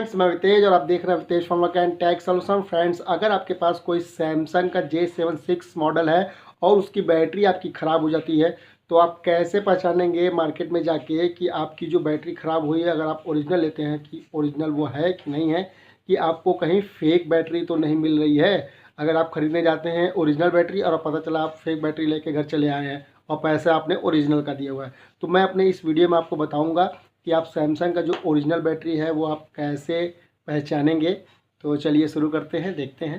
Friends, मैं अवितेज और आप देख रहे हैं अवितेज फनवर्क&टेक सॉल्यूशन। फ्रेंड्स, अगर आपके पास कोई सैमसंग का J76 मॉडल है और उसकी बैटरी आपकी ख़राब हो जाती है, तो आप कैसे पहचानेंगे मार्केट में जाके कि आपकी जो बैटरी ख़राब हुई है, अगर आप ओरिजिनल लेते हैं कि ओरिजिनल वो है कि नहीं है, कि आपको कहीं फेक बैटरी तो नहीं मिल रही है। अगर आप ख़रीदने जाते हैं ओरिजिनल बैटरी और पता चला आप फेक बैटरी लेके घर चले आए हैं और पैसा आपने ओरिजिनल का दिया हुआ है, तो मैं अपने इस वीडियो में आपको बताऊँगा कि आप सैमसंग का जो ओरिजिनल बैटरी है वो आप कैसे पहचानेंगे। तो चलिए शुरू करते हैं, देखते हैं।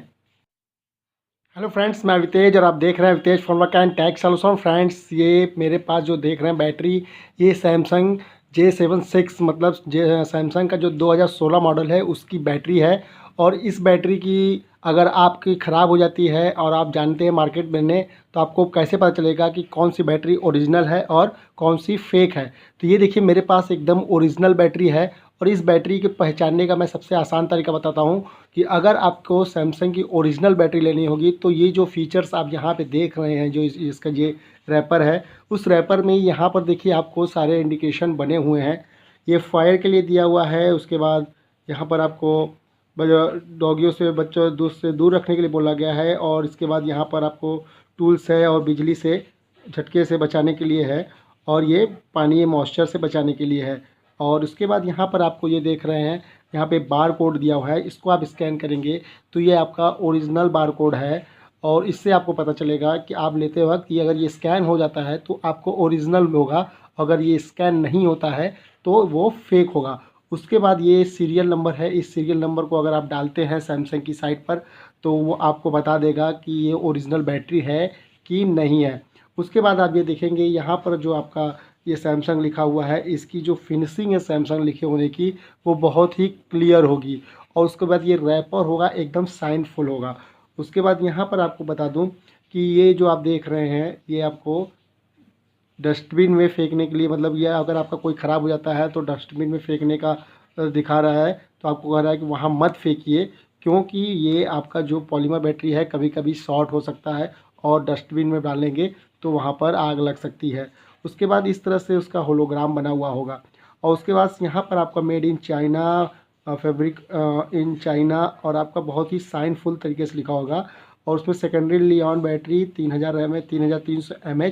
हेलो फ्रेंड्स, मैं अवितेज और आप देख रहे हैं अवितेज फनवर्क&टेक सॉल्यूशन। फ्रेंड्स, ये मेरे पास जो देख रहे हैं बैटरी, ये सैमसंग J76 मतलब सैमसंग का जो 2016 मॉडल है उसकी बैटरी है। और इस बैटरी की अगर आपकी ख़राब हो जाती है और आप जानते हैं मार्केट में, तो आपको कैसे पता चलेगा कि कौन सी बैटरी ओरिजिनल है और कौन सी फेक है। तो ये देखिए, मेरे पास एकदम ओरिजिनल बैटरी है। और इस बैटरी के पहचानने का मैं सबसे आसान तरीका बताता हूँ कि अगर आपको सैमसंग की ओरिजिनल बैटरी लेनी होगी तो ये जो फीचर्स आप यहाँ पे देख रहे हैं, जो इसका ये रैपर है, उस रैपर में यहाँ पर देखिए आपको सारे इंडिकेशन बने हुए हैं। ये फायर के लिए दिया हुआ है। उसके बाद यहाँ पर आपको डॉगियों से, बच्चों दूध से दूर रखने के लिए बोला गया है। और इसके बाद यहाँ पर आपको टूल्स है और बिजली से, झटके से बचाने के लिए है। और ये पानी मॉइस्चर से बचाने के लिए है। और उसके बाद यहाँ पर आपको ये देख रहे हैं, यहाँ पे बार कोड दिया हुआ है। इसको आप स्कैन करेंगे तो ये आपका ओरिजिनल बार कोड है। और इससे आपको पता चलेगा कि आप लेते वक्त ये अगर ये स्कैन हो जाता है तो आपको ओरिजिनल होगा, अगर ये स्कैन नहीं होता है तो वो फेक होगा। उसके बाद ये सीरियल नंबर है। इस सीरियल नंबर को अगर आप डालते हैं सैमसंग की साइट पर तो वो आपको बता देगा कि ये ओरिजिनल बैटरी है कि नहीं है। उसके बाद आप ये देखेंगे यहाँ पर जो आपका ये सैमसंग लिखा हुआ है, इसकी जो फिनिशिंग है सैमसंग लिखे होने की, वो बहुत ही क्लियर होगी। और उसके बाद ये रैपर होगा एकदम शाइनफुल होगा। उसके बाद यहाँ पर आपको बता दूँ कि ये जो आप देख रहे हैं, ये आपको डस्टबिन में फेंकने के लिए, मतलब ये अगर आपका कोई ख़राब हो जाता है तो डस्टबिन में फेंकने का दिखा रहा है। तो आपको कह रहा है कि वहाँ मत फेंकिए, क्योंकि ये आपका जो पॉलीमर बैटरी है कभी कभी शॉर्ट हो सकता है और डस्टबिन में डालेंगे तो वहाँ पर आग लग सकती है। उसके बाद इस तरह से उसका होलोग्राम बना हुआ होगा। और उसके बाद यहाँ पर आपका made in China, fabric in China, और आपका बहुत ही साइनफुल तरीके से लिखा होगा। और उसमें secondary Leon battery 3000 mAh, 3300 mAh,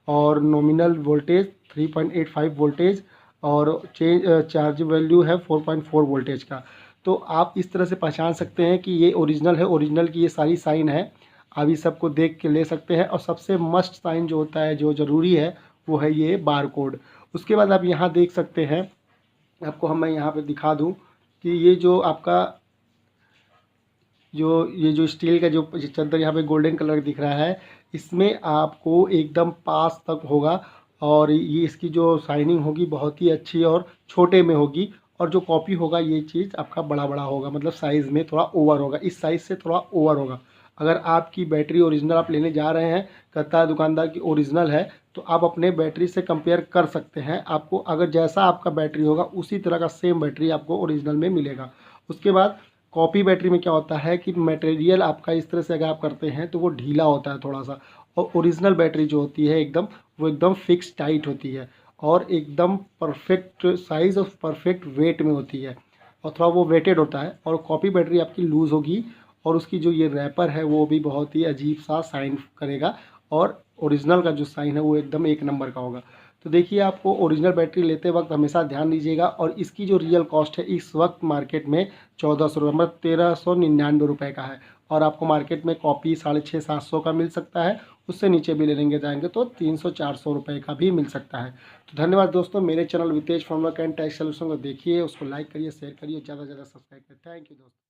और नॉमिनल वोल्टेज 3.85 वोल्टेज, और चार्ज वैल्यू है 4.4 वोल्टेज का। तो आप इस तरह से पहचान सकते हैं कि ये ओरिजिनल है। ओरिजिनल की ये सारी साइन है, आप इस सबको देख के ले सकते हैं। और सबसे मस्ट साइन जो होता है, जो ज़रूरी है, वो है ये बार कोड। उसके बाद आप यहाँ देख सकते हैं, आपको मैं यहाँ पे दिखा दूँ कि ये जो आपका ये जो स्टील का जो चद्दर यहाँ पे गोल्डन कलर दिख रहा है, इसमें आपको एकदम पास तक होगा। और ये इसकी जो शाइनिंग होगी बहुत ही अच्छी और छोटे में होगी। और जो कॉपी होगा ये चीज़ आपका बड़ा बड़ा होगा, मतलब साइज़ में थोड़ा ओवर होगा, इस साइज़ से थोड़ा ओवर होगा। अगर आपकी बैटरी ओरिजिनल आप लेने जा रहे हैं, कहता है दुकानदार की ओरिजिनल है, तो आप अपने बैटरी से कंपेयर कर सकते हैं। आपको अगर जैसा आपका बैटरी होगा उसी तरह का सेम बैटरी आपको ओरिजिनल में मिलेगा। उसके बाद कॉपी बैटरी में क्या होता है कि मटेरियल आपका इस तरह से अगर आप करते हैं तो वो ढीला होता है थोड़ा सा। और ओरिजिनल बैटरी जो होती है एकदम, वो एकदम फिक्स टाइट होती है और एकदम परफेक्ट साइज़ और परफेक्ट वेट में होती है, और थोड़ा वो वेटेड होता है। और कॉपी बैटरी आपकी लूज़ होगी और उसकी जो ये रैपर है वो भी बहुत ही अजीब सा साइन करेगा। और ओरिजिनल का जो साइन है वो एकदम एक नंबर का होगा। तो देखिए, आपको ओरिजिनल बैटरी लेते वक्त हमेशा ध्यान दीजिएगा। और इसकी जो रियल कॉस्ट है इस वक्त मार्केट में 1400 रुपये, मतलब 1399 रुपये का है। और आपको मार्केट में कॉपी 650-700 का मिल सकता है। उससे नीचे भी ले लेंगे जाएंगे तो 300-400 रुपये का भी मिल सकता है। तो धन्यवाद दोस्तों, मेरे चैनल वितेज फनवर्क&टेक सॉल्यूशन को देखिए, उसको लाइक करिए, शेयर करिए, ज़्यादा से ज़्यादा सब्सक्राइब करिए। थैंक यू दोस्तों।